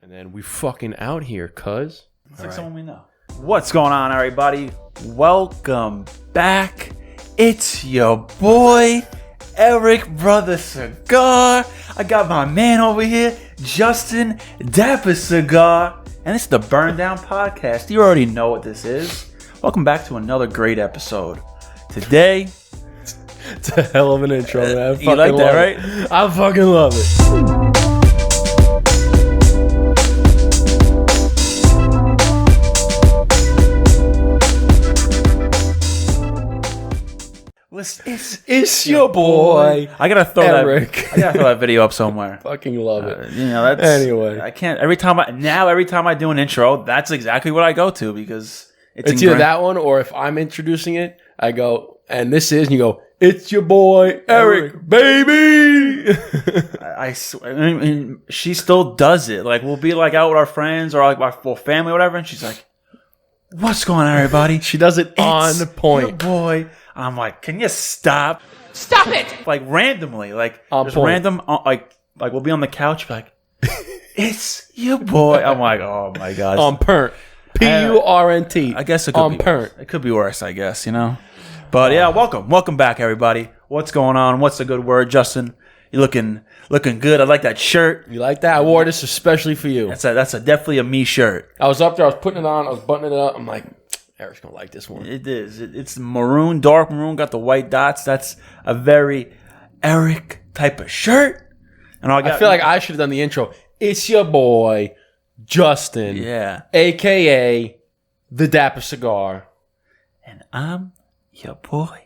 And then we fucking out here, cuz. It's like someone we know. What's going on, everybody? Welcome back. It's your boy, Eric Brother Cigar. I got my man over here, Justin Dapper Cigar. And it's the Burn Down podcast. You already know what this is. Welcome back to another great episode. Today... It's a hell of an intro, man. You like that, right? I fucking love it. It's your boy. I gotta throw Eric. I gotta throw that video up somewhere. Fucking love it. That's anyway. I can't. Every time I do an intro, that's exactly what I go to because it's either that one or if I'm introducing it, I go, and this is, and you go, it's your boy Eric, baby. I mean, she still does it. Like we'll be like out with our friends or like my full family or whatever, and she's like, "What's going on, everybody?" She does it on point, your boy. I'm like, can you stop? Stop it! Like randomly, like on just point. random, like we'll be on the couch, like it's your boy. I'm like, oh my god, on Purnt, P-U-R-N-T. I guess it could be Purnt. It could be worse, I guess, you know. But yeah, welcome back, everybody. What's going on? What's the good word, Justin? You looking good. I like that shirt. You like that? I wore this especially for you. That's definitely a me shirt. I was up there. I was putting it on. I was buttoning it up. I'm like, Eric's gonna like this one. It is. It's maroon, dark maroon. Got the white dots. That's a very Eric type of shirt. And I feel like I should have done the intro. It's your boy, Justin. Yeah. AKA the Dapper Cigar. And I'm your boy.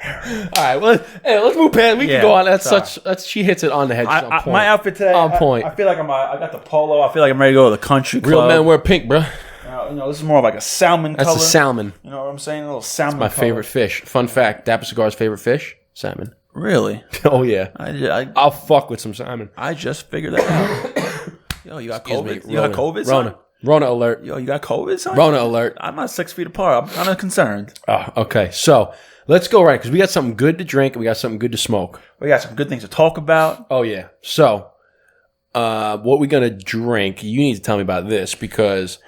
All right, well, let's move past. We can go on. That's she hits it on the head. On point. My outfit today, on point. I feel like I got the polo. I feel like I'm ready to go to the country club. Real men wear pink, bro. This is more of like a salmon color. That's a salmon. You know what I'm saying? A little salmon. That's my favorite fish. Fun fact: Dapper Cigar's favorite fish, salmon. Really? Oh yeah. I'll fuck with some salmon. I just figured that out. Yo, you got COVID? You got COVID? Son? Rona alert. Yo, you got COVID? Son? Rona alert. I'm not 6 feet apart. I'm kind of concerned. Oh, okay. So let's go right because we got something good to drink and we got something good to smoke. We got some good things to talk about. Oh yeah. So. What we gonna drink? You need to tell me about this because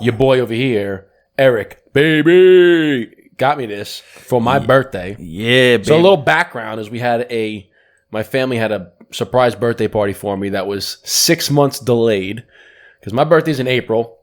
your boy over here, Eric, baby, got me this for my birthday. Yeah, baby. So a little background is my family had a surprise birthday party for me that was 6 months delayed because my birthday's in April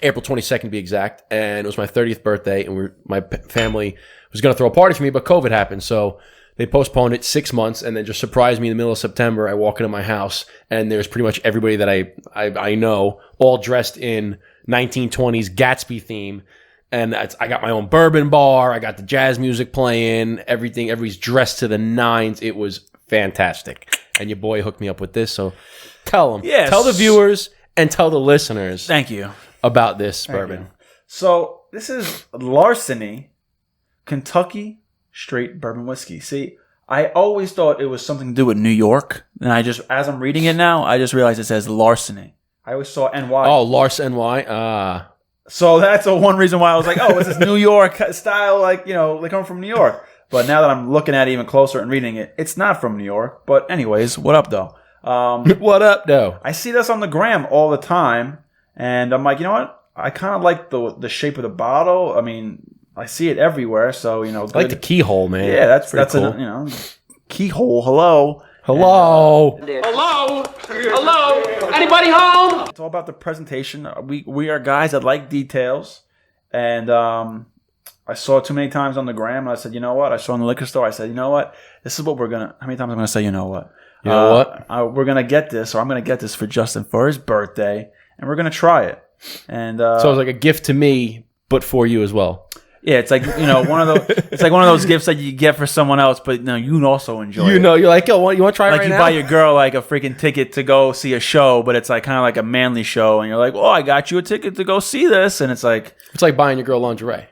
22nd to be exact, and it was my 30th birthday, and my family was gonna throw a party for me, but COVID happened, so they postponed it 6 months and then just surprised me in the middle of September. I walk into my house and there's pretty much everybody that I know all dressed in 1920s Gatsby theme. And I got my own bourbon bar. I got the jazz music playing, everything. Everybody's dressed to the nines. It was fantastic. And your boy hooked me up with this. So tell them. Yes. Tell the viewers and tell the listeners. Thank you. About this bourbon. So this is Larceny Kentucky Straight bourbon whiskey. See, I always thought it was something to do with New York, and as I'm reading it now, I just realized it says Larceny. I always saw NY. Oh, NY. So that's the one reason why I was like, oh, it's this New York style, like, you know, they come from New York. But now that I'm looking at it even closer and reading it, it's not from New York. But anyways, what up, though? What up, though? I see this on the gram all the time, and I'm like, you know what? I kind of like the shape of the bottle. I mean, I see it everywhere, so, you know. I like the keyhole, man. Yeah, that's cool. Keyhole. Hello. Hello? Anybody home? It's all about the presentation. We are guys that like details, and I saw it too many times on the gram, and I said, you know what? I saw it in the liquor store. I said, you know what? This is what we're gonna. How many times I'm gonna say, you know what? You know what? We're gonna get this, or I'm gonna get this for Justin for his birthday, and we're gonna try it. And so it's like a gift to me, but for you as well. Yeah, it's like, you know, it's like one of those gifts that you get for someone else, but no, you also enjoy it. You know, you're like, yo, you want to try it right now? Like you buy your girl like a freaking ticket to go see a show, but it's like kind of like a manly show, and you're like, oh, I got you a ticket to go see this, and it's like buying your girl lingerie.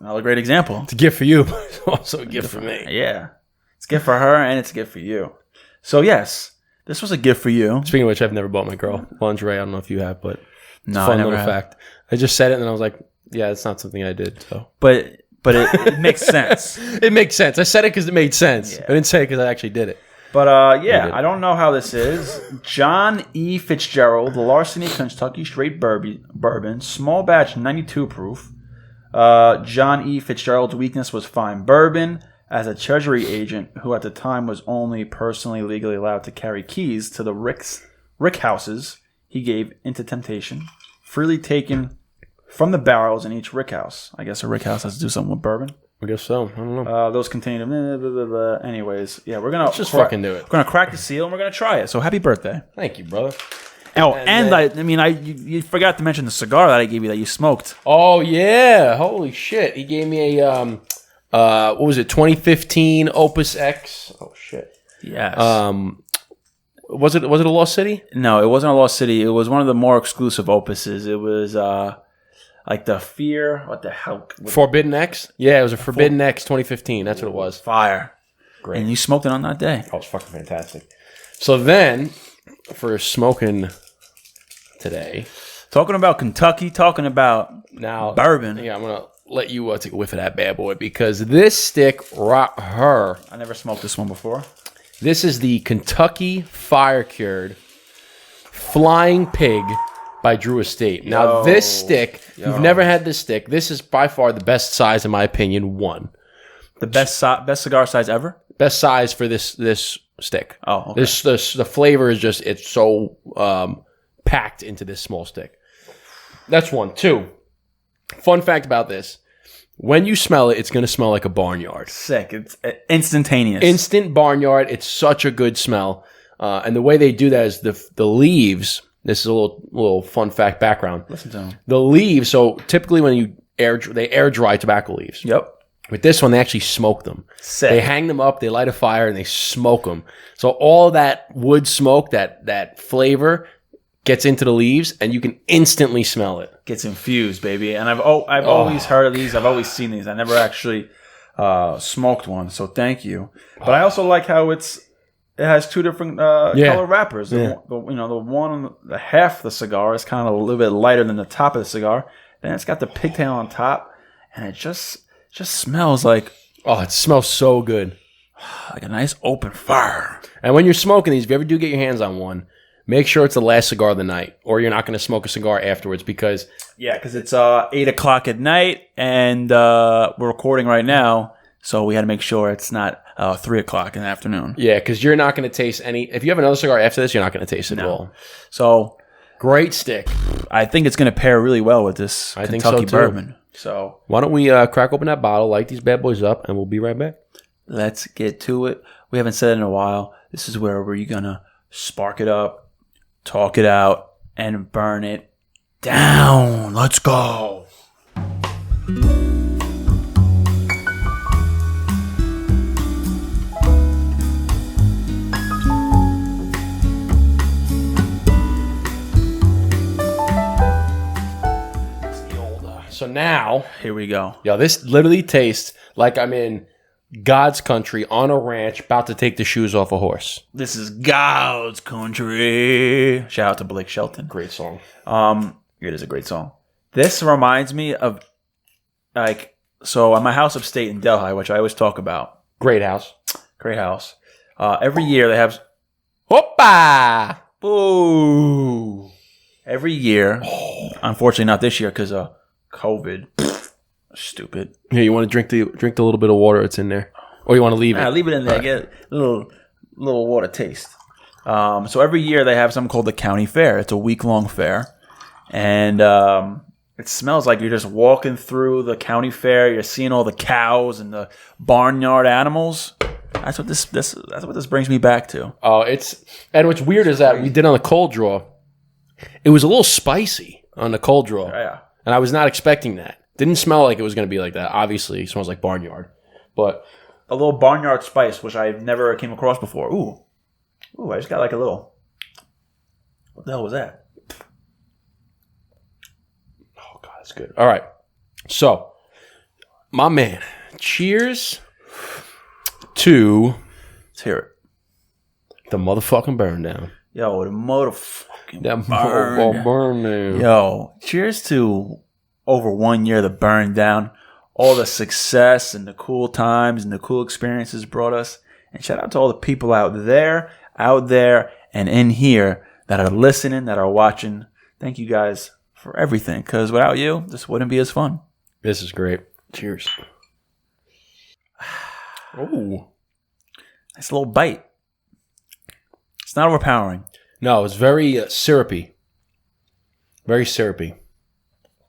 Another great example. It's a gift for you, but it's also a gift for me. Yeah, it's a gift for her, and it's a gift for you. So yes, this was a gift for you. Speaking of which, I've never bought my girl lingerie. I don't know if you have, but it's no, a fun little fact. I just said it, and then I was like, yeah, it's not something I did. So, but it makes sense. It makes sense. I said it because it made sense. Yeah. I didn't say it because I actually did it. But yeah, good. I don't know how this is. John E. Fitzgerald, the Larceny Kentucky Straight Bourbon, small batch, 92 proof. John E. Fitzgerald's weakness was fine bourbon. As a treasury agent, who at the time was only personally legally allowed to carry keys to the rick houses, he gave into temptation, freely taken from the barrels in each rick house. I guess a rick house has to do something with bourbon. I guess so. I don't know. Those contain. Anyways, yeah, we're gonna Let's just fucking do it. We're gonna crack the seal and we're gonna try it. So happy birthday! Thank you, brother. Oh, you forgot to mention the cigar that I gave you that you smoked. Oh yeah! Holy shit! He gave me a what was it? 2015 Opus X. Oh shit! Yes. Was it a Lost City? No, it wasn't a Lost City. It was one of the more exclusive opuses. It was like the Fear. What the hell? Forbidden X? Yeah, it was a Forbidden X 2015. That's what it was. Fire. Great. And you smoked it on that day. Oh, it was fucking fantastic. So then, for smoking today, Talking about Kentucky, talking about now bourbon. Yeah, I'm gonna let you take a whiff of that bad boy because this stick rock her. I never smoked this one before. This is the Kentucky Fire Cured Flying Pig by Drew Estate. Now, this stick, you've never had this stick. This is by far the best size, in my opinion. The best cigar size ever? Best size for this stick. Oh, okay. The flavor is just, it's so packed into this small stick. That's one. Two, fun fact about this. When you smell it, it's going to smell like a barnyard. Sick. It's instantaneous. Instant barnyard. It's such a good smell. And the way they do that is the leaves. This is a little fun fact background. Listen to them. The leaves. So typically when they air dry tobacco leaves. Yep. With this one, they actually smoke them. Sick. They hang them up. They light a fire and they smoke them. So all that wood smoke, that flavor, gets into the leaves, and you can instantly smell it. Gets infused, baby. And I've always heard of these. I've always seen these. I never actually smoked one, so thank you. But I also like how it has two different color wrappers. The one on the half of the cigar is kind of a little bit lighter than the top of the cigar. Then it's got the pigtail on top, and it just smells like it smells so good, like a nice open fire. And when you're smoking these, if you ever do get your hands on one, make sure it's the last cigar of the night, or you're not going to smoke a cigar afterwards because it's 8 o'clock at night, and we're recording right now, so we had to make sure it's not 3 o'clock in the afternoon. Yeah, because you're not going to taste any. If you have another cigar after this, you're not going to taste it at all. So great stick. I think it's going to pair really well with this Kentucky bourbon. So why don't we crack open that bottle, light these bad boys up, and we'll be right back. Let's get to it. We haven't said it in a while. This is where we're going to spark it up, talk it out, and burn it down. Let's go. So now, here we go. Yo, this literally tastes like I'm in God's country on a ranch about to take the shoes off a horse. This is God's country. Shout out to Blake Shelton. Great song. It is a great song. This reminds me of so at my house upstate in Delhi, which I always talk about. Great house. Great house. Every year they have Hoppa! Boo! Every year, unfortunately not this year because of COVID. Stupid. Here, you want to drink the little bit of water that's in there, or you want to leave it? Leave it in there. Right. Get a little water taste. So every year they have something called the county fair. It's a week-long fair, and it smells like you're just walking through the county fair. You're seeing all the cows and the barnyard animals. That's what this brings me back to. Oh, and what's weird is that we did on the cold draw. It was a little spicy on the cold draw. Yeah. And I was not expecting that. Didn't smell like it was going to be like that. Obviously, it smells like barnyard. But a little barnyard spice, which I've never came across before. Ooh, I just got like a little... What the hell was that? Oh, God, that's good. All right. So, my man, cheers to... Let's hear it. The motherfucking burn down. Yo, the motherfucking burn down. Yo, cheers to over 1 year the burn down. All the success and the cool times and the cool experiences brought us. And shout out to all the people out there, and in here that are listening, that are watching. Thank you guys for everything, because without you, this wouldn't be as fun. This is great. Cheers. Oh, nice little bite. It's not overpowering. No, it's very syrupy. Very syrupy.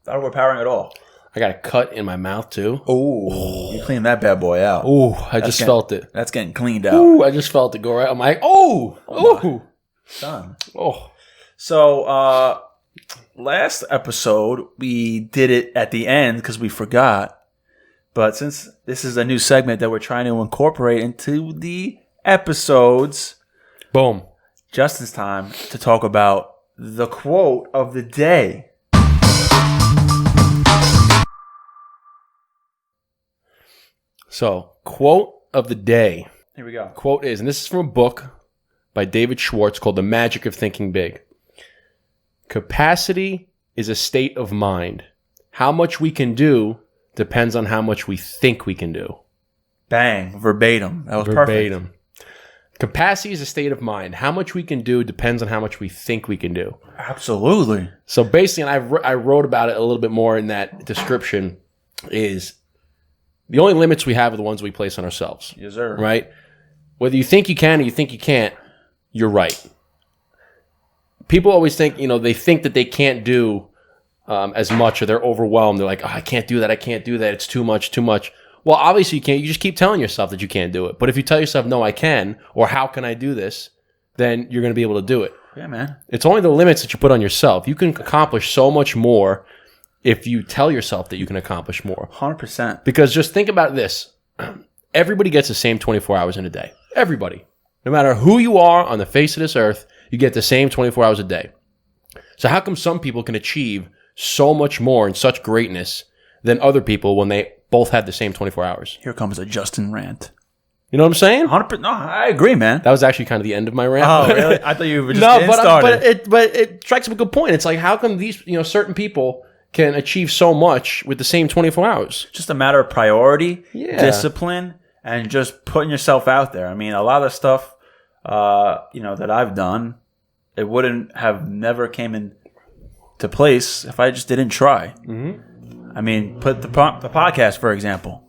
Not overpowering at all. I got a cut in my mouth too. Oh, you cleaned that bad boy out. Oh, I just felt it. That's getting cleaned out. Oh, I just felt it go right. I'm like, oh, done. Oh. So, last episode we did it at the end because we forgot. But since this is a new segment that we're trying to incorporate into the episodes, boom, just it's time to talk about the quote of the day. So, quote of the day. Here we go. Quote is, and this is from a book by David Schwartz called The Magic of Thinking Big. Capacity is a state of mind. How much we can do depends on how much we think we can do. Bang. Verbatim. That was verbatim. Perfect. Capacity is a state of mind. How much we can do depends on how much we think we can do. Absolutely. So basically, and I wrote about it a little bit more in that description, is the only limits we have are the ones we place on ourselves. Yes, sir. Right? Whether you think you can or you think you can't, you're right. People always think, they think that they can't do as much, or they're overwhelmed. They're like, oh, I can't do that. It's too much. Well, obviously you can't. You just keep telling yourself that you can't do it. But if you tell yourself, no, I can, or how can I do this, then you're going to be able to do it. Yeah, man. It's only the limits that you put on yourself. You can accomplish so much more if you tell yourself that you can accomplish more. 100%. Because just think about this. Everybody gets the same 24 hours in a day. Everybody. No matter who you are on the face of this earth, you get the same 24 hours a day. So how come some people can achieve so much more and such greatness than other people when they both have the same 24 hours? Here comes a Justin rant. You know what I'm saying? 100%. No, I agree, man. That was actually kind of the end of my rant. Oh, really? I thought you were just getting started. But it strikes up a good point. It's like, how come these certain people can achieve so much with the same 24 hours? Just a matter of priority, discipline, and just putting yourself out there. I mean, a lot of stuff, that I've done, it wouldn't have never came into place if I just didn't try. Mm-hmm. I mean, put the podcast, for example.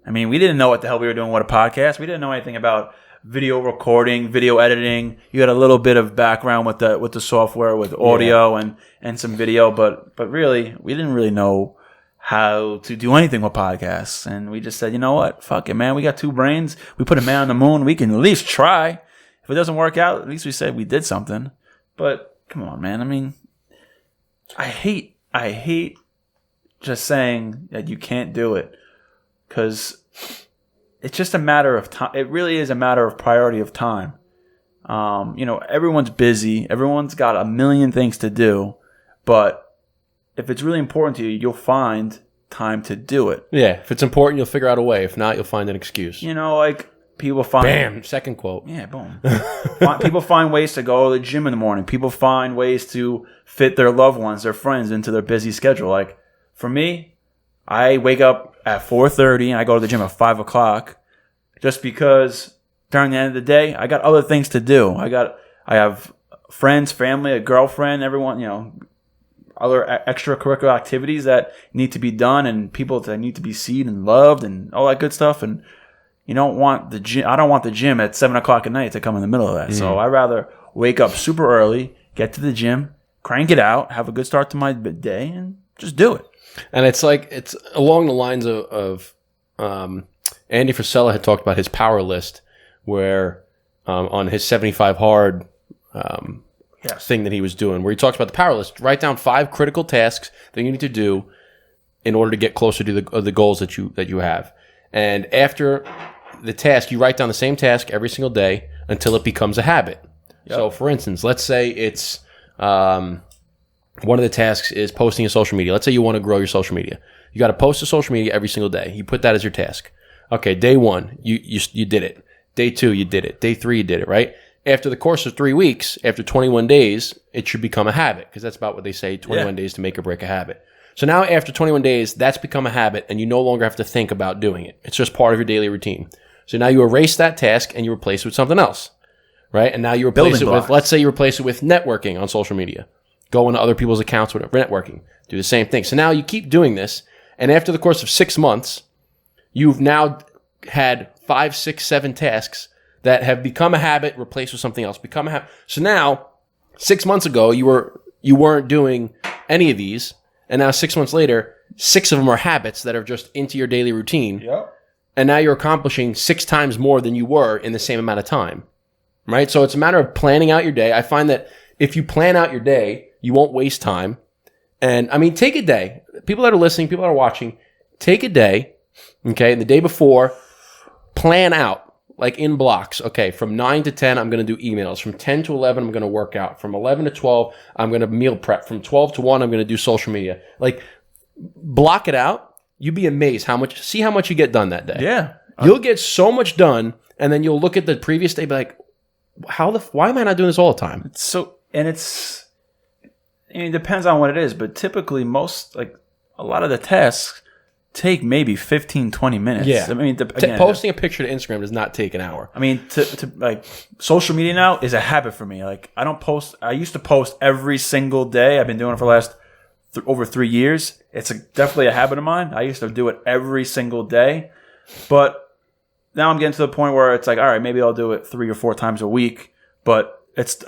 I mean, we didn't know what the hell we were doing with a podcast. We didn't know anything about video recording, video editing. You had a little bit of background with the software, with audio and some video, but really, we didn't really know how to do anything with podcasts. And we just said, you know what? Fuck it, man. We got two brains. We put a man on the moon. We can at least try. If it doesn't work out, at least we said we did something. But come on, man. I mean, I hate just saying that you can't do it, because it's just a matter of time. It really is a matter of priority of time. Everyone's busy. Everyone's got a million things to do. But if it's really important to you, you'll find time to do it. Yeah. If it's important, you'll figure out a way. If not, you'll find an excuse. Like people find... Bam! Second quote. Yeah, boom. People find ways to go to the gym in the morning. People find ways to fit their loved ones, their friends, into their busy schedule. Like, for me, I wake up at 4:30 and I go to the gym at 5 o'clock, just because during the end of the day I got other things to do. I have friends, family, a girlfriend, everyone, other extracurricular activities that need to be done, and people that need to be seen and loved and all that good stuff. And you don't want the gym. I don't want the gym at 7 o'clock at night to come in the middle of that. So I rather wake up super early, get to the gym, crank it out, have a good start to my day, and just do it. And it's along the lines of Andy Frisella had talked about his power list, where on his 75 hard thing that he was doing, where he talks about the power list. Write down 5 critical tasks that you need to do in order to get closer to the goals that you have. And after the task, you write down the same task every single day until it becomes a habit. Yep. So, for instance, let's say it's one of the tasks is posting a social media. Let's say you want to grow your social media. You got to post to social media every single day. You put that as your task. Okay, day 1, you did it. Day 2, you did it. Day 3, you did it, right? After the course of 3 weeks, after 21 days, it should become a habit, because that's about what they say, 21 days to make or break a habit. So now after 21 days, that's become a habit, and you no longer have to think about doing it. It's just part of your daily routine. So now you erase that task and you replace it with something else, right? And now you replace Building it blocks. with, let's say you replace it with networking on social media. Go into other people's accounts with networking. Do the same thing. So now you keep doing this. And after the course of 6 months, you've now had 5, 6, 7 tasks that have become a habit, replaced with something else, become a habit. So now, 6 months ago, you weren't doing any of these. And now 6 months later, 6 of them are habits that are just into your daily routine. Yep. And now you're accomplishing 6 times more than you were in the same amount of time, right? So it's a matter of planning out your day. I find that if you plan out your day, you won't waste time. And I mean, take a day. People that are listening, people that are watching, take a day, okay? And the day before, plan out, like in blocks. Okay, from 9 to 10, I'm going to do emails. From 10 to 11, I'm going to work out. From 11 to 12, I'm going to meal prep. From 12 to 1, I'm going to do social media. Like, block it out. You'd be amazed how much you get done that day. Yeah. You'll get so much done, and then you'll look at the previous day and be like, why am I not doing this all the time? It depends on what it is, but typically a lot of the tasks take maybe 15, 20 minutes. Yeah. I mean, Posting a picture to Instagram does not take an hour. I mean, to like social media now is a habit for me. Like I used to post every single day. I've been doing it for the last over 3 years. It's definitely a habit of mine. I used to do it every single day, but now I'm getting to the point where it's like, all right, maybe I'll do it 3 or 4 times a week, but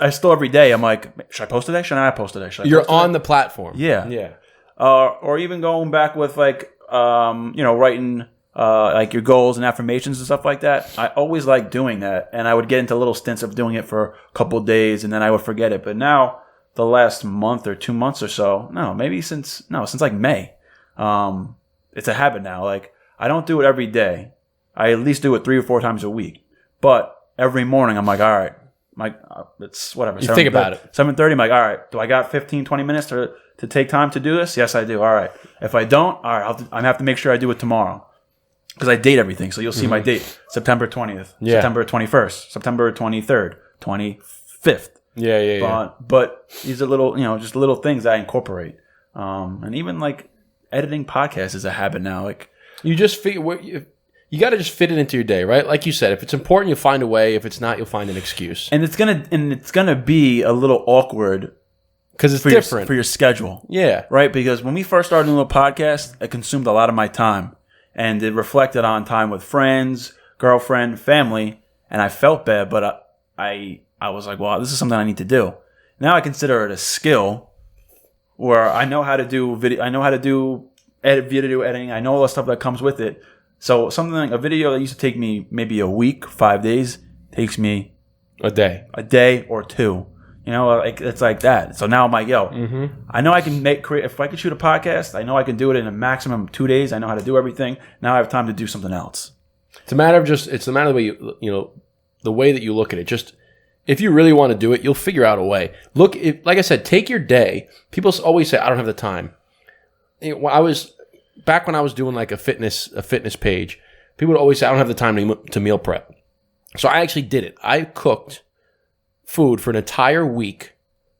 I still every day I'm like, should I post today? Should I not post today? You're on the platform. Yeah. Yeah. Or even going back with writing like your goals and affirmations and stuff like that. I always like doing that, and I would get into little stints of doing it for a couple of days, and then I would forget it. But now, the last month or 2 months or so, since like May, it's a habit now. Like, I don't do it every day. I at least do it 3 or 4 times a week. But every morning, I'm like, all right, it's whatever. You think about it. 7:30, I'm like, all right, do I got 15, 20 minutes to take time to do this? Yes, I do. All right. If I don't, all right, I'm going to have to make sure I do it tomorrow. Because I date everything. So you'll see my date. September 20th. Yeah. September 21st. September 23rd. 25th. Yeah. But these are little, just little things I incorporate. And even like editing podcasts is a habit now. Like, you just you got to just fit it into your day, right? Like you said, if it's important, you'll find a way. If it's not, you'll find an excuse. And it's gonna be a little awkward because it's different for your schedule. Yeah, right. Because when we first started doing a podcast, it consumed a lot of my time, and it reflected on time with friends, girlfriend, family, and I felt bad. But I was like, well, this is something I need to do. Now I consider it a skill, where I know how to do video. I know how to do video editing. I know all the stuff that comes with it. So something like a video that used to take me maybe a week, 5 days, takes me a day or 2. Like it's like that. So now I'm like, I know I can create. If I could shoot a podcast, I know I can do it in a maximum 2 days. I know how to do everything. Now I have time to do something else. It's a matter of the way the way that you look at it. Just if you really want to do it, you'll figure out a way. Like I said, take your day. People always say, I don't have the time. Back when I was doing like a fitness page, people would always say, I don't have the time to meal prep. So I actually did it. I cooked food for an entire week,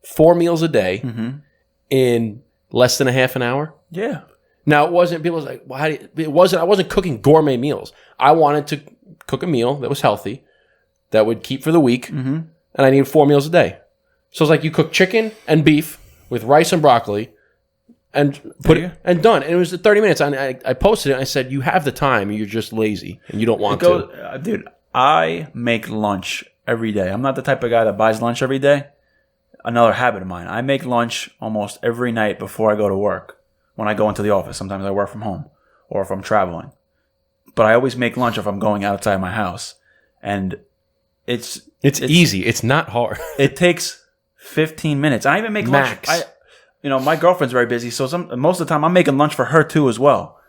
4 meals a day, in less than a half an hour. Yeah. Now it wasn't. People was like, "Well, it wasn't." I wasn't cooking gourmet meals. I wanted to cook a meal that was healthy, that would keep for the week, and I needed 4 meals a day. So it's like you cook chicken and beef with rice and broccoli. And and done. And it was 30 minutes. I posted it and I said, you have the time, you're just lazy and you don't want to. Dude, I make lunch every day. I'm not the type of guy that buys lunch every day. Another habit of mine. I make lunch almost every night before I go to work. When I go into the office, sometimes I work from home or if I'm traveling. But I always make lunch if I'm going outside my house. And it's easy. It's not hard. It takes 15 minutes. I even make Max. lunch. My girlfriend's very busy, so most of the time I'm making lunch for her too as well.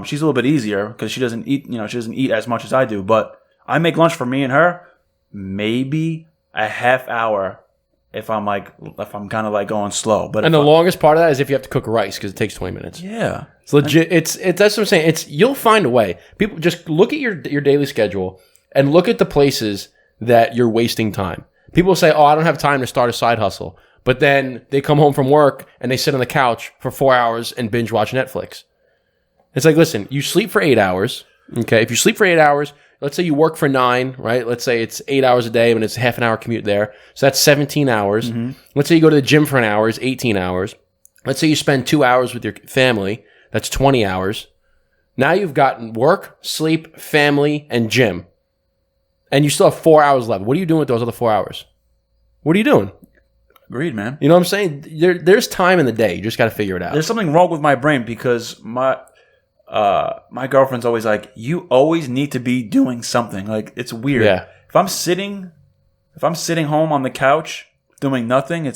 She's a little bit easier because she doesn't eat. She doesn't eat as much as I do. But I make lunch for me and her, maybe a half hour if I'm kind of like going slow. But the longest part of that is if you have to cook rice because it takes 20 minutes. Yeah, it's legit. It's that's what I'm saying. You'll find a way. People just look at your daily schedule and look at the places that you're wasting time. People say, "Oh, I don't have time to start a side hustle." But then they come home from work and they sit on the couch for 4 hours and binge watch Netflix. It's like, listen, you sleep for 8 hours. Okay. If you sleep for 8 hours, let's say you work for 9, right? Let's say it's 8 hours a day and it's a half an hour commute there. So that's 17 hours. Let's say you go to the gym for an hour, it's 18 hours. Let's say you spend 2 hours with your family, that's 20 hours. Now you've gotten work, sleep, family, and gym. And you still have 4 hours left. What are you doing with those other 4 hours? What are you doing? Agreed, man. You know what I'm saying? There's time in the day. You just got to figure it out. There's something wrong with my brain because my girlfriend's always like, you always need to be doing something. Like, it's weird. Yeah. If I'm sitting home on the couch doing nothing,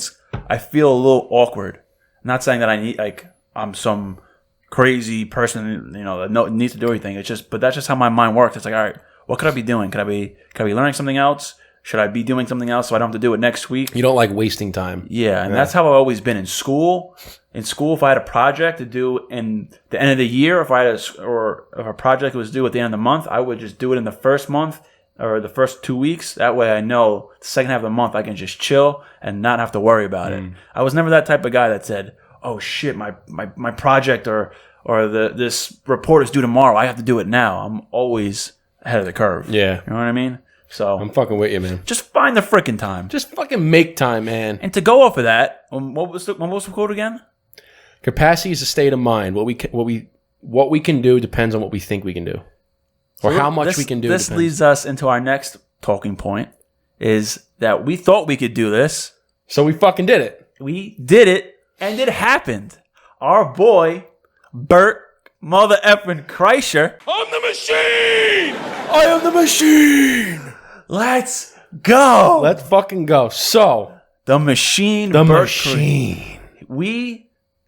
I feel a little awkward. I'm not saying that I'm some crazy person, that needs to do everything. But that's just how my mind works. It's like, all right, what could I be doing? Could I be learning something else? Should I be doing something else so I don't have to do it next week? You don't like wasting time. Yeah, and that's how I've always been in school. In school, if I had a project to do in the end of the year, if a project was due at the end of the month, I would just do it in the first month or the first 2 weeks. That way I know the second half of the month I can just chill and not have to worry about it. I was never that type of guy that said, oh shit, my project or this report is due tomorrow. I have to do it now. I'm always ahead of the curve. Yeah. You know what I mean? So I'm fucking with you, man. just find the freaking time. Just fucking make time, man. And to go off of that, what was the quote again? Capacity is a state of mind. What we can do depends on what we think we can do, or how much we can do. This leads us into our next talking point: is that we thought we could do this, so we fucking did it. We did it, and it happened. Our boy Bert Mother effing Kreischer. I'm the machine! I am the machine. Let's go. Let's fucking go. So the machine. the Bert machine.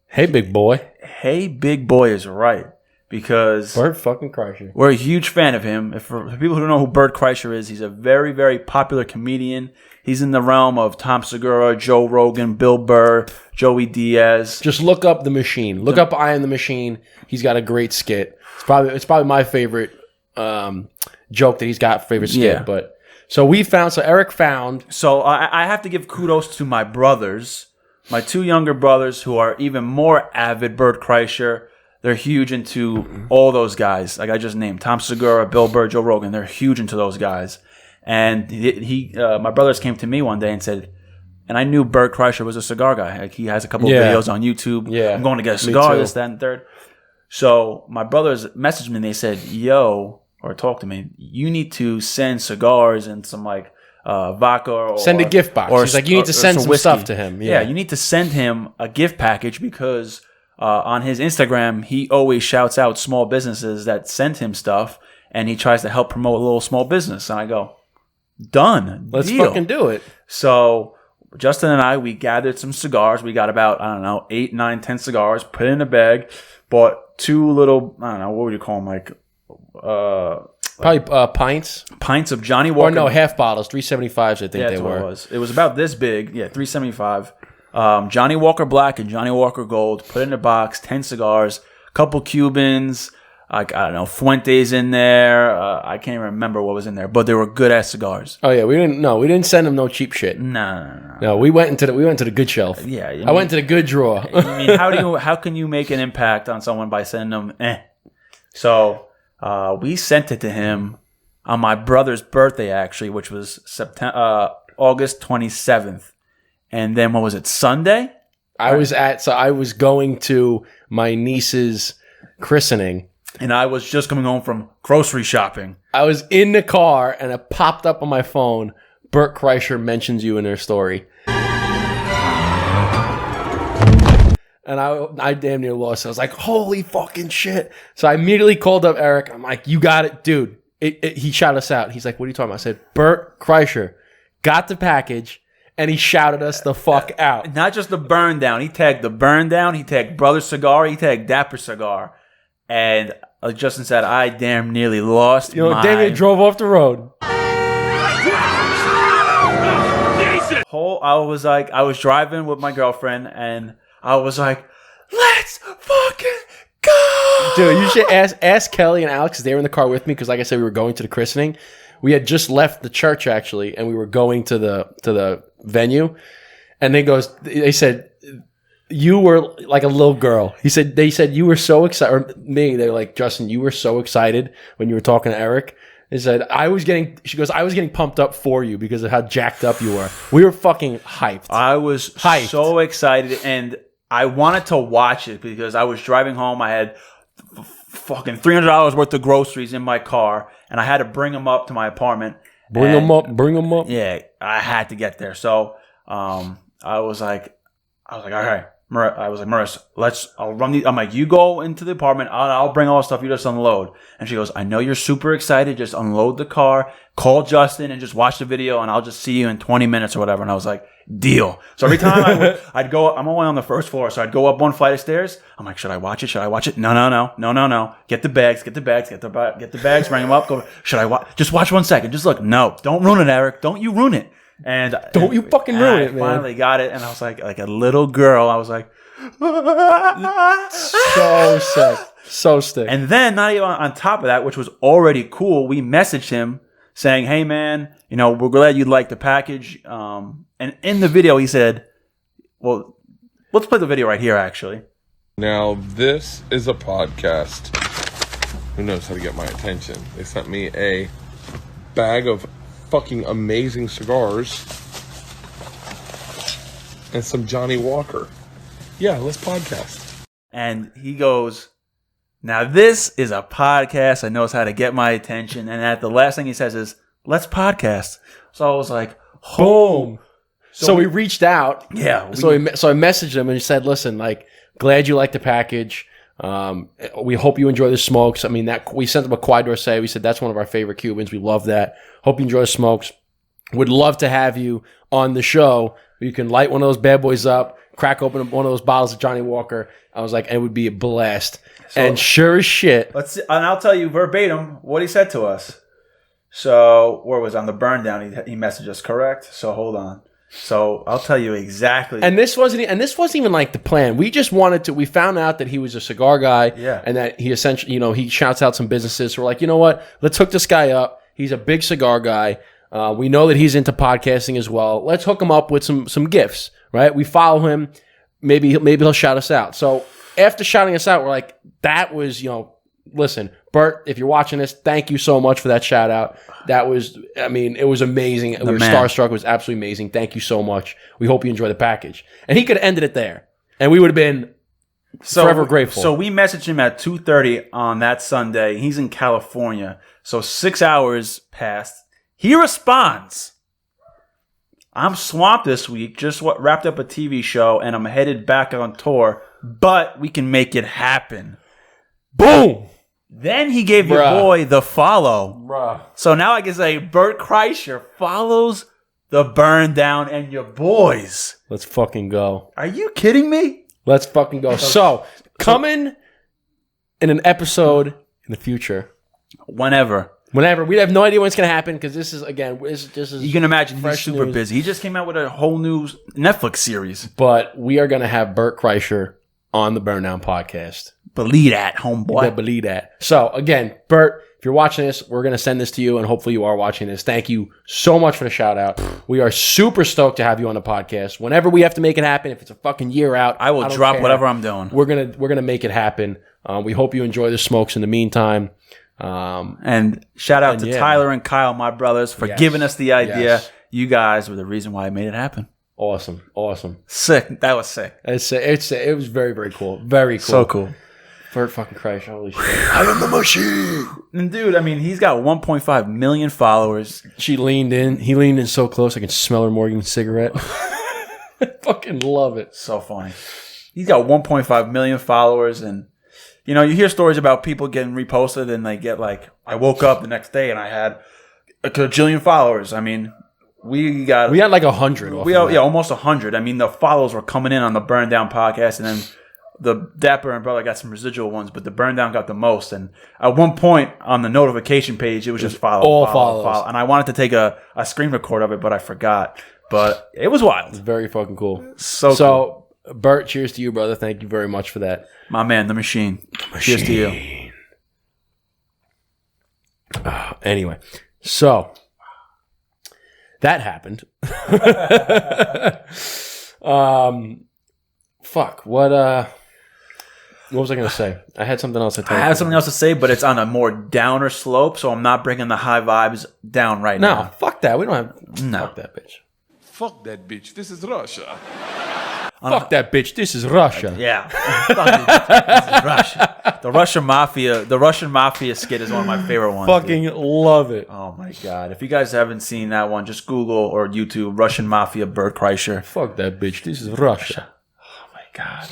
Hey, big boy. Hey, big boy is right because Bert fucking Kreischer. we're a huge fan of him. For people who don't know who Bert Kreischer is, he's a very, very popular comedian. He's in the realm of Tom Segura, Joe Rogan, Bill Burr, Joey Diaz. Just look up the machine. Look up I Am the Machine. He's got a great skit. It's probably my favorite joke that he's got. Favorite skit. Yeah. But so Eric found. So I have to give kudos to my brothers, my 2 younger brothers who are even more avid Bert Kreischer. They're huge into all those guys. Like I just named Tom Segura, Bill Burr, Joe Rogan. They're huge into those guys. And my brothers came to me one day and said, and I knew Bert Kreischer was a cigar guy. Like he has a couple of videos on YouTube. Yeah. I'm going to get a cigar, this, that, and third. So my brothers messaged me and they said, or talk to me, you need to send cigars and some like vodka or Send a gift box. He's like, you need to send some whiskey. stuff to him. Yeah, you need to send him a gift package because on his Instagram, he always shouts out small businesses that send him stuff and he tries to help promote a little small business. And I go, done. Let's deal. fucking do it. So Justin and I, we gathered some cigars. We got about, 8, 9, 10 cigars, put it in a bag, bought 2 little, what would you call them? Like, Probably pints. pints of Johnny Walker. Or no, half bottles. 375s, I think Yeah, they that's what were. it was. It was about this big. Yeah, 375. Johnny Walker Black and Johnny Walker Gold. Put it in a box. 10 cigars. Couple Cubans. Like, I don't know, Fuentes in there. I can't even remember what was in there, but they were good ass cigars. Oh yeah, we didn't send him no cheap shit. No. No, we went into the good shelf. Yeah, I went to the good drawer. I mean, how can you make an impact on someone by sending them? So we sent it to him on my brother's birthday, actually, which was August 27th, and then what was it? Sunday? I was going to my niece's christening. And I was just coming home from grocery shopping. I was in the car and it popped up on my phone. Bert Kreischer mentions you in their story. And I damn near lost. I was like, holy fucking shit. So I immediately called up Eric. I'm like, you got it, dude. He shouted us out. He's like, what are you talking about? I said, Bert Kreischer got the package and he shouted us the fuck out. Not just the burn down. He tagged the burn down. He tagged Brother Cigar. He tagged Dapper Cigar. And like Justin said, I damn nearly lost damn near drove off the road. I was driving with my girlfriend, and I was like, let's fucking go! Dude, you should ask Kelly and Alex, because they were in the car with me, because like I said, we were going to the christening. We had just left the church, actually, and we were going to the venue. And they said, you were like a little girl. They said you were so excited. Or me, they were like, Justin, you were so excited when you were talking to Eric. He said, I was getting pumped up for you because of how jacked up you were. We were fucking hyped. I was so excited, and I wanted to watch it because I was driving home. I had fucking $300 worth of groceries in my car, and I had to bring them up to my apartment. Bring them up. Yeah, I had to get there. So I was like, all right. I was like, Maris, I'll run these. I'm like, you go into the apartment. I'll bring all the stuff. You just unload. And she goes, I know you're super excited. Just unload the car, call Justin, and just watch the video, and I'll just see you in 20 minutes or whatever. And I was like, deal. So every time I'd go, I'm only on the first floor, so I'd go up one flight of stairs. I'm like, should I watch it? No. Get the bags. Get the bags. Bring them up. Go. Should I watch? Just watch 1 second. Just look. No, don't ruin it, Eric. Don't you ruin it. And don't you fucking ruin it, man. I finally got it, and I was like a little girl. I was like, so sick. And then, not even on top of that, which was already cool, we messaged him saying, "Hey, man, we're glad you liked the package." And in the video, he said, "Well, let's play the video right here, actually." Now, this is a podcast. Who knows how to get my attention? They sent me a bag of fucking amazing cigars and some Johnny Walker. Yeah, let's podcast. And he goes, now this is a podcast that knows how to get my attention. And the last thing he says is, let's podcast. So I was like, boom. So we reached out. Yeah. So I messaged him and he said, listen, like, glad you liked the package. We hope you enjoy the smokes. I mean, that we sent him a Quai d'Orsay. We said that's one of our favorite Cubans. We love that. Hope you enjoy the smokes. Would love to have you on the show. You can light one of those bad boys up, crack open one of those bottles of Johnny Walker. I was like, it would be a blast. So, and sure as shit. And I'll tell you verbatim what he said to us. So, where was it? On the burn down? He messaged us, correct? So hold on. So I'll tell you exactly. And this wasn't even like the plan. We just wanted to. We found out that he was a cigar guy, and that he essentially, he shouts out some businesses. So we're like, you know what? Let's hook this guy up. He's a big cigar guy. We know that he's into podcasting as well. Let's hook him up with some gifts, right? We follow him. Maybe he'll shout us out. So after shouting us out, we're like, that was, listen, Bert, if you're watching this, thank you so much for that shout out. That was, it was amazing. We were starstruck. It was absolutely amazing. Thank you so much. We hope you enjoy the package. And he could have ended it there, and we would have been forever grateful. So we messaged him at 2:30 on that Sunday. He's in California. So 6 hours passed. He responds, I'm swamped this week. Just wrapped up a TV show, and I'm headed back on tour, but we can make it happen. Boom! Then he gave your boy the follow. Bruh. So now I can say Bert Kreischer follows the Burn Down and your boys. Let's fucking go. Are you kidding me? Let's fucking go. So, coming in an episode in the future. Whenever. We have no idea when it's going to happen because this is, again, you can imagine he's super busy. He just came out with a whole new Netflix series. But we are going to have Bert Kreischer on the Burn Down podcast. Believe that, homeboy. Believe that. So, again, Bert, if you're watching this, we're going to send this to you, and hopefully you are watching this. Thank you so much for the shout out. We are super stoked to have you on the podcast. Whenever we have to make it happen, if it's a fucking year out, I will drop whatever I'm doing. We're gonna make it happen. We hope you enjoy the smokes in the meantime. And shout out to Tyler and Kyle, my brothers, for giving us the idea. Yes. You guys were the reason why I made it happen. Awesome. Sick. That was sick. It was very, very cool. Very cool. So cool. Bert fucking Kreischer, holy shit. I am the machine. And dude, he's got 1.5 million followers. He leaned in so close I could smell her Morgan cigarette. I fucking love it. So funny. He's got 1.5 million followers, and you hear stories about people getting reposted and they get like, I woke up the next day and I had a gajillion followers. We had like 100. Almost 100. The follows were coming in on the Burn Down podcast, and then the Dapper and Brother got some residual ones, but the Burn Down got the most. And at one point on the notification page, it was just follow. And I wanted to take a screen record of it, but I forgot. But it was wild. It's very fucking cool. So cool. Bert, cheers to you, brother. Thank you very much for that. My man, the machine. Cheers to you. Anyway, so that happened. Fuck. What? What was I going to say? I had something else to tell I you. have something else to say, but it's on a more downer slope, so I'm not bringing the high vibes down right No, now. fuck that. We don't have... No. Fuck that bitch. Fuck that bitch. This is Russia. Fuck that bitch. This is Russia. Yeah. This is Russia. The Russian Mafia skit is one of my favorite ones. Fucking dude. love it. Oh my god. If you guys haven't seen that one, just Google or YouTube Russian Mafia Bert Kreischer. Fuck that bitch. This is Russia. Oh my god.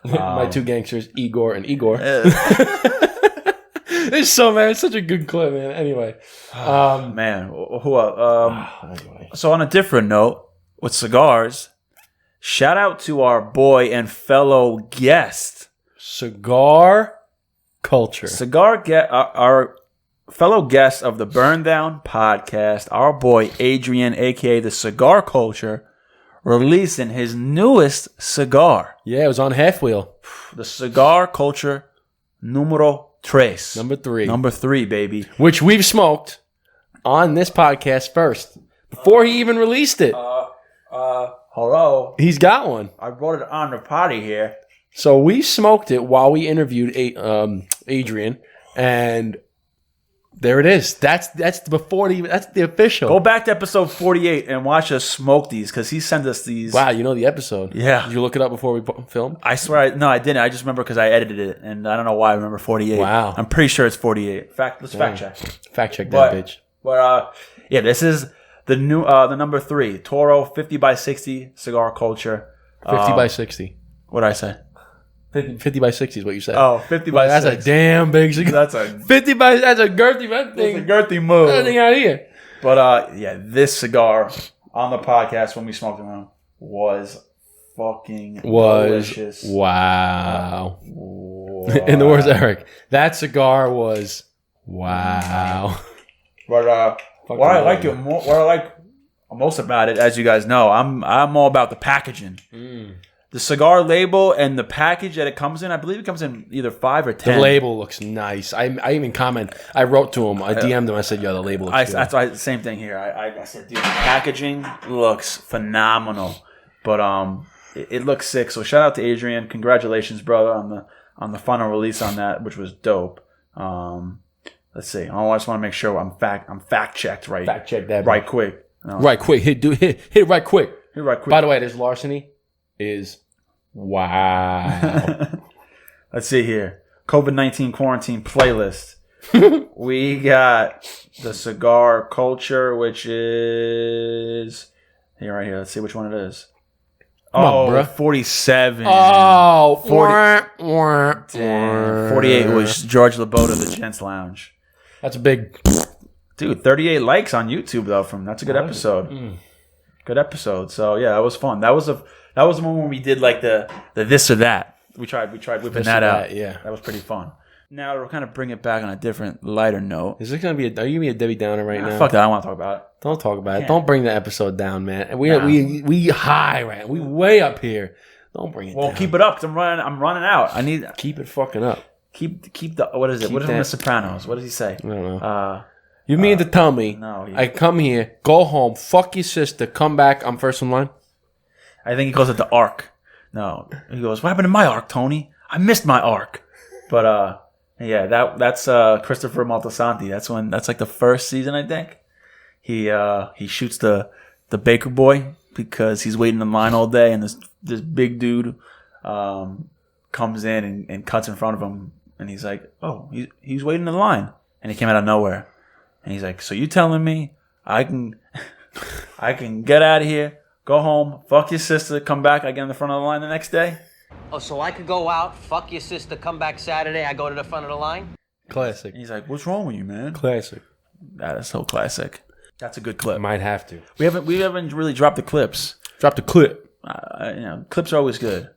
My two gangsters, Igor and Igor. It's such a good clip, man. Anyway. Man, who else? Anyway. So on a different note, with cigars, shout out to our boy and fellow guest, Cigar culture. our fellow guest of the Burn Down podcast, our boy Adrian, aka the Cigar Culture, releasing his newest cigar, Yeah, it was on Half Wheel. the Cigar Culture Numero Tres. Number 3, baby. which we've smoked on this podcast first. Before he even released it. Hello. He's got one. I brought it on the potty here. So we smoked it while we interviewed Adrian, and there it is. That's before that's the official. Go back to episode 48 and watch us smoke these, because he sent us these. Wow, you know the episode. Yeah. Did you look it up before we filmed? I swear, I didn't. I just remember because I edited it, and I don't know why I remember 48. Wow. I'm pretty sure it's 48. Let's fact check. Fact check that bitch. But yeah, this is the new the number 3 Toro 50 by 60 Cigar Culture. 50 by 60. What did I say? 50 by 60 is what you said. Oh, 50 by That's 6. a damn big cigar. That's a 50 by, that's a girthy It's thing. a girthy move. That thing out here. But yeah, this cigar on the podcast when we smoked around was fucking delicious. Wow. In the words of Eric, that cigar was wow. But what I like most about it, as you guys know, I'm all about the packaging. The cigar label and the package that it comes in, I believe it comes in either 5 or 10. The label looks nice. I even I wrote to him. I DM'd him. I said, yo, the label looks good. That's why same thing here. I said, dude, the packaging looks phenomenal. But it looks sick. So shout out to Adrian. Congratulations, brother, on the final release on that, which was dope. Let's see. I just want to make sure I'm fact checked right. Fact check that. Right quick. Right quick. Hit it right quick. Hit right quick. By the way, this Larceny is wow. Let's see here. COVID-19 quarantine playlist. We got the Cigar Culture, which is here right here. Let's see which one it is. Come on, bruh. 47. Oh, 48 was George Laboda, the Gents Lounge. That's a big. Dude, 38 likes on YouTube though. That's a good episode. Good episode. So yeah, that was fun. That was the one when we did like the this or that. We tried whipping that out. Yeah, That was pretty fun. Now to kind of bring it back on a different, lighter note. Is it gonna be? Are you gonna be a Debbie Downer right now? Fuck that. I don't want to talk about it. Don't talk about it. Can't. Don't bring the episode down, man. We high, right? We way up here. Don't bring it Well, down. keep it up. 'Cause I'm running out. I need Keep it fucking up. keep the what is it? Keep What is it in that- The Sopranos? What does he say? I don't know. You mean to tell me no, I come here, go home, fuck your sister, come back, I'm first in line? I think he calls it the arc. No, he goes, "What happened to my arc, Tony? I missed my arc." But yeah, that's Christopher Moltisanti. That's like the first season, I think. He shoots the baker boy because he's waiting in line all day, and this big dude comes in and cuts in front of him, and he's like, "Oh, he's waiting in line," and he came out of nowhere, and he's like, "So you telling me I can get out of here, go home, fuck your sister, come back, I get in the front of the line the next day?" Oh, so I could go out, fuck your sister, come back Saturday, I go to the front of the line? Classic. And he's like, "What's wrong with you, man?" Classic. That is so classic. That's a good clip. Might have to. We haven't really dropped the clips. Drop the clip. Clips are always good.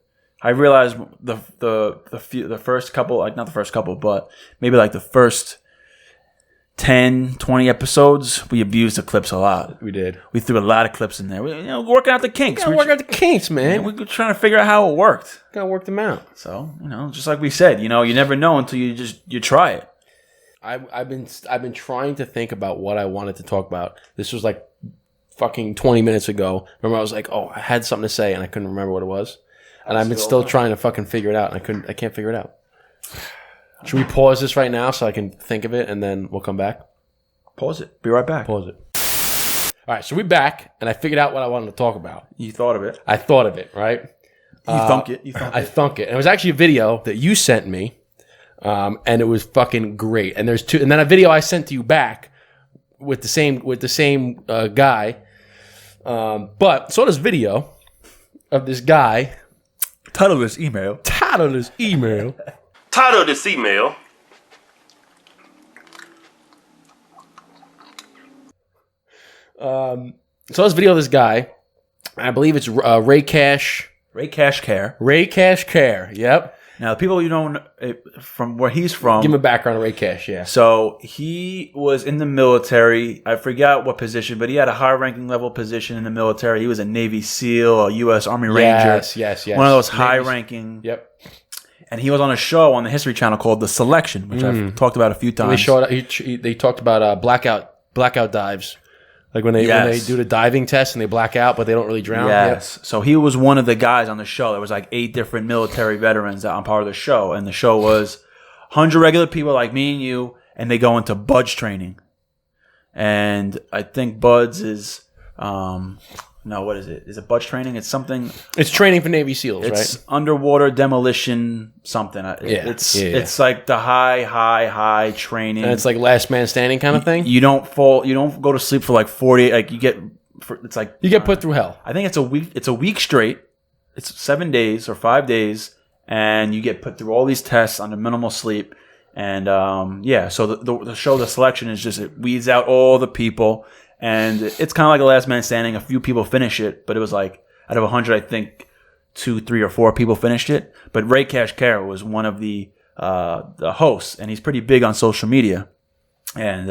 I realized the first couple, like not the first couple, but maybe like the first 10, 20 episodes, we abused the clips a lot. We did. We threw a lot of clips in there. We, working out the kinks. Gotta work out the kinks, man. We were trying to figure out how it worked. Gotta work them out. So, just like we said, you never know until you try it. I've been trying to think about what I wanted to talk about. This was like fucking 20 minutes ago. Remember, I was like, oh, I had something to say and I couldn't remember what it was. And I've been still trying to fucking figure it out, and I can't figure it out. Should we pause this right now so I can think of it, and then we'll come back? Pause it. Be right back. Pause it. All right, so we're back, and I figured out what I wanted to talk about. You thought of it. I thought of it, right? You thunk it. I thunk it. And it was actually a video that you sent me, and it was fucking great. And there's two, and then a video I sent to you back with the same guy. But saw this video of this guy. Title of this email. Title this email. So this video of this guy, I believe it's Ray Cash Care. Ray Cash Care. Yep. Now, the people you know from where he's from. Give him a background on Ray Cash, yeah. So he was in the military. I forgot what position, but he had a high-ranking level position in the military. He was a Navy SEAL, a U.S. Army Ranger. Yes. One of those high-ranking. Yep. And he was on a show on the History Channel called The Selection, which I've talked about a few times. They talked about blackout dives. Like when they do the diving test and they black out, but they don't really drown. Yes. Yep. So he was one of the guys on the show. There was like 8 different military veterans that on part of the show. And the show was 100 regular people like me and you, and they go into BUDS training. And I think BUDS is, what is it? Is it BUDS training? It's something. It's training for Navy SEALs, right? It's underwater demolition something. It's like the high training. And it's like last man standing kind of thing? You don't go to sleep for like 40, like you get put through hell. I think it's a week straight. It's 7 days or 5 days, and you get put through all these tests under minimal sleep. And so the show, The Selection, is just, it weeds out all the people. And it's kind of like a last man standing. A few people finish it, but it was like out of 100, I think 2, 3, or 4 people finished it. But Ray Cash Care was one of the hosts, and he's pretty big on social media. And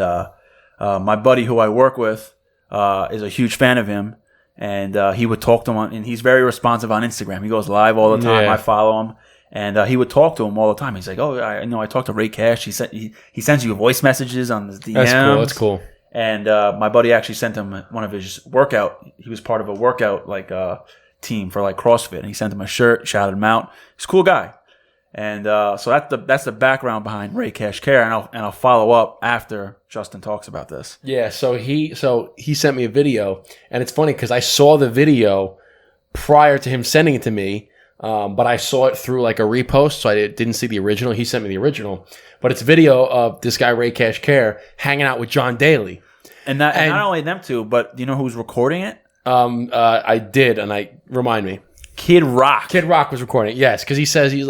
my buddy who I work with is a huge fan of him, and he would talk to him and he's very responsive on Instagram. He goes live all the time. Yeah. I follow him. And he would talk to him all the time. He's like, "Oh, I know. I talked to Ray Cash. He sends you voice messages on the DMs. That's cool. And my buddy actually sent him one of his workout. He was part of a workout team for like CrossFit, and he sent him a shirt, shouted him out. He's a cool guy. And so that's the background behind Ray Cash Care, and I'll follow up after Justin talks about this. Yeah. So he sent me a video, and it's funny because I saw the video prior to him sending it to me. But I saw it through like a repost, so I didn't see the original. He sent me the original, but it's a video of this guy Ray Cash Care hanging out with John Daly, and not only them two, but do you know who's recording it? I did, and remind me. Kid Rock. Kid Rock was recording it, yes, because he says he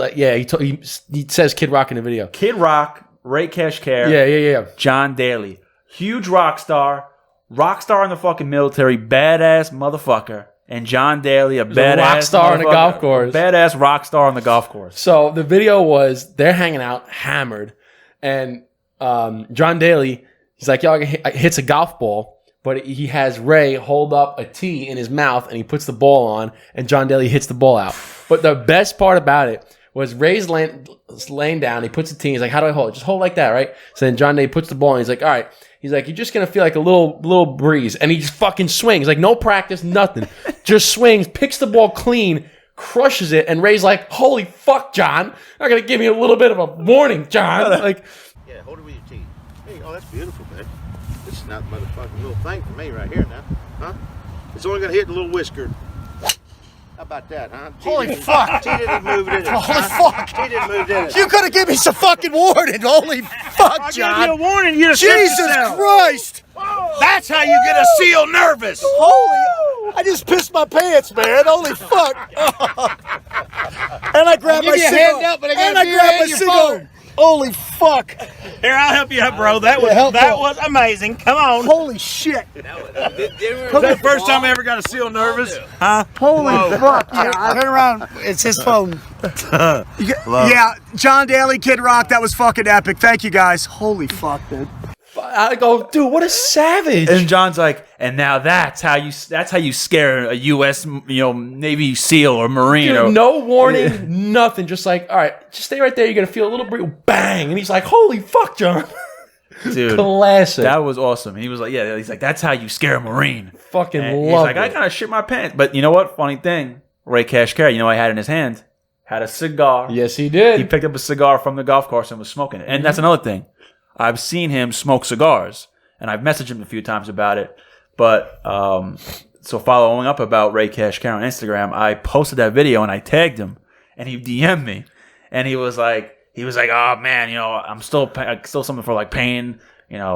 says Kid Rock in the video. Kid Rock, Ray Cash Care, yeah. John Daly, huge rock star in the fucking military, badass motherfucker. And John Daly, a badass rock star on the golf course. Badass rock star on the golf course. So the video was they're hanging out, hammered, and John Daly, he's like, "Yo," hits a golf ball, but he has Ray hold up a tee in his mouth, and he puts the ball on, and John Daly hits the ball out. But the best part about it was Ray's laying down, he puts the tee, he's like, "How do I hold it?" "Just hold like that," right? So then John Daly puts the ball, and he's like, "All right." He's like, "You're just going to feel like a little breeze." And he just fucking swings. Like, no practice, nothing. Just swings, picks the ball clean, crushes it. And Ray's like, "Holy fuck, John. I'm going to give you a little bit of a warning, John." Like, yeah, hold it with your teeth. Hey, oh, that's beautiful, man. This is not a motherfucking little thing for me right here now. Huh? It's only going to hit the little whisker. How about that, huh? Holy fuck! T didn't move it in it. Holy fuck! T didn't move it in it. You could have given me some fucking warning. Holy fuck, John! I gave you a warning. You Jesus Christ! That's how you get a SEAL nervous. Holy! I just pissed my pants, man. Holy fuck! And I grabbed my cigar. And I grabbed my cigar. Holy fuck! Here, I'll help you up, bro. That was amazing. Come on. Holy shit! Is that the first time I ever got a SEAL nervous? Huh? Holy fuck! Yeah, turn around. It's his phone. Yeah, John Daly, Kid Rock. That was fucking epic. Thank you guys. Holy fuck, dude. I go, dude, what a savage. And John's like, and now that's how you scare a U.S. Navy SEAL or Marine. Dude, no warning, nothing. Just like, all right, just stay right there. You're gonna feel a little bang, and he's like, "Holy fuck, John!" Dude, classic. That was awesome. And he was like, "Yeah." He's like, "That's how you scare a Marine." Fucking and love he's like, it. "I kind of shit my pants." But you know what? Funny thing, Ray Cash Care. You know, I had in his hand had a cigar. Yes, he did. He picked up a cigar from the golf course and was smoking it. And that's another thing. I've seen him smoke cigars, and I've messaged him a few times about it. But so following up about Ray Cash Care on Instagram, I posted that video and I tagged him, and he DM'd me, and he was like, oh man, I'm still something for like paying, paying for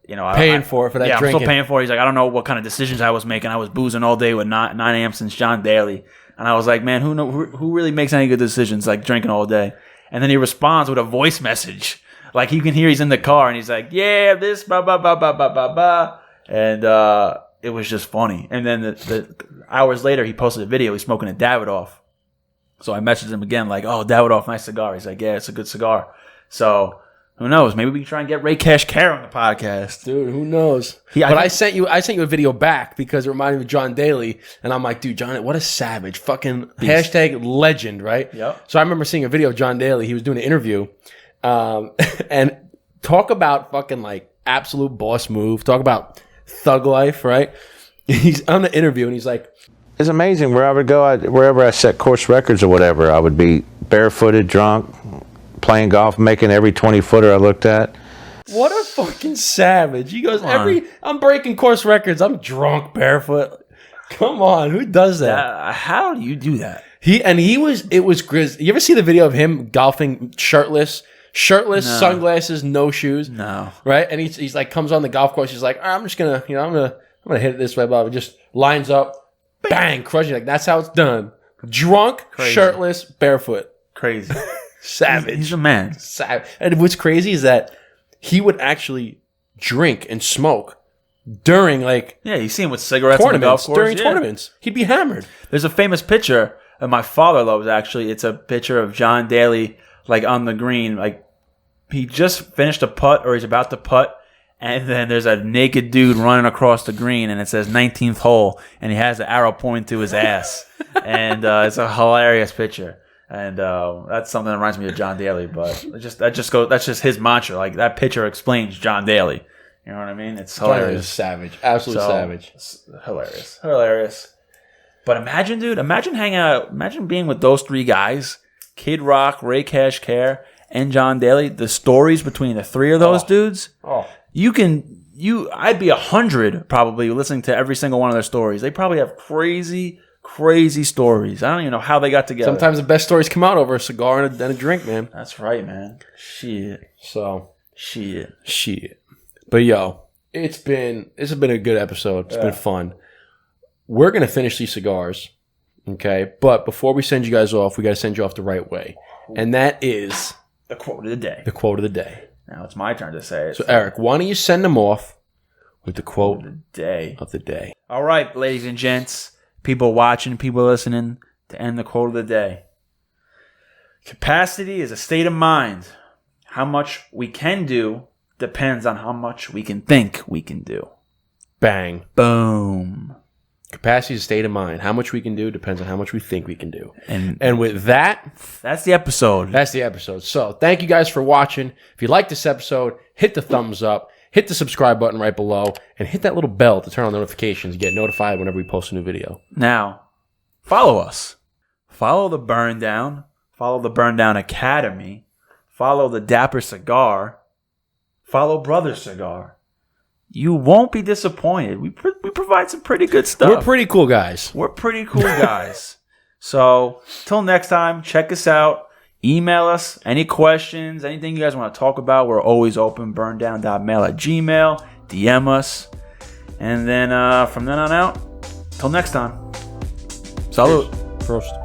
that yeah, drinking. I'm still paying for it. He's like, I don't know what kind of decisions I was making. I was boozing all day with 9 a.m. since John Daly. And I was like, man, who really makes any good decisions like drinking all day? And then he responds with a voice message. Like you can hear he's in the car and he's like, yeah, this, blah, blah, blah, blah, blah, blah, blah. And it was just funny. And then the hours later, he posted a video. He's smoking a Davidoff. So I messaged him again like, oh, Davidoff, nice cigar. He's like, yeah, it's a good cigar. So who knows? Maybe we can try and get Ray Cash Care on the podcast. Dude, who knows? I sent you a video back because it reminded me of John Daly. And I'm like, dude, John, what a savage. Fucking hashtag legend, right? Yep. So I remember seeing a video of John Daly. He was doing an interview. And talk about fucking like absolute boss move. Talk about thug life, right? He's on the interview and he's like, It's amazing where I would go, wherever I set course records or whatever, I would be barefooted, drunk, playing golf, making every 20-footer I looked at. what a fucking savage. He goes, I'm breaking course records. I'm drunk, barefoot. Come on, who does that? How do you do that? It was grizz. You ever see the video of him golfing shirtless, No. sunglasses, no shoes? No. Right? And he's like, comes on the golf course. He's like, I'm just gonna, I'm gonna hit it this way, blah, blah. Just lines up, bang, crushing. Like that's how it's done. Drunk, shirtless, barefoot. Crazy. Savage. He's a man. Savage. And what's crazy is that he would actually drink and smoke during like Yeah, you see him with cigarettes on the golf tournaments. course. During Yeah. tournaments, he'd be hammered. There's a famous picture that my father loves, actually. It's a picture of John Daly, like, on the green. Like, he just finished a putt, or he's about to putt, and then there's a naked dude running across the green, and it says 19th hole, and he has the arrow pointing to his ass. And it's a hilarious picture. And that's something that reminds me of John Daly, but that's just his mantra. Like, that picture explains John Daly. You know what I mean? It's hilarious. Savage. Absolutely savage. It's hilarious. But imagine, dude, hanging out, imagine being with those three guys, Kid Rock, Ray Cash Care, and John Daly. The stories between the three of those dudes. Oh. I'd be 100 probably listening to every single one of their stories. They probably have crazy stories. I don't even know how they got together. Sometimes the best stories come out over a cigar and a drink, man. That's right, man. Shit. But yo, this has been a good episode. It's been fun. We're gonna finish these cigars, okay? But before we send you guys off, we gotta send you off the right way, and that is The quote of the day. the quote of the day. Now it's my turn to say it. So Eric, why don't you send them off with the quote Day. of the day? All right, ladies and gents, people watching, people listening, to end the quote of the day. Capacity is a state of mind. How much we can do depends on how much we can think we can do. Bang. Boom. Capacity is a state of mind. How much we can do depends on how much we think we can do. And with that, that's the episode. That's the episode. So thank you guys for watching. If you like this episode, hit the thumbs up, hit the subscribe button right below, and hit that little bell to turn on notifications to get notified whenever we post a new video. Now, follow us. Follow the Burn Down. Follow the Burn Down Academy. Follow the Dapper Cigar. Follow Brother Cigar. You won't be disappointed. We provide some pretty good stuff. We're pretty cool guys. So, till next time, check us out. Email us. Any questions, anything you guys want to talk about, we're always open. burndown.mail at Gmail. DM us. And then from then on out, till next time. Salud. Prost.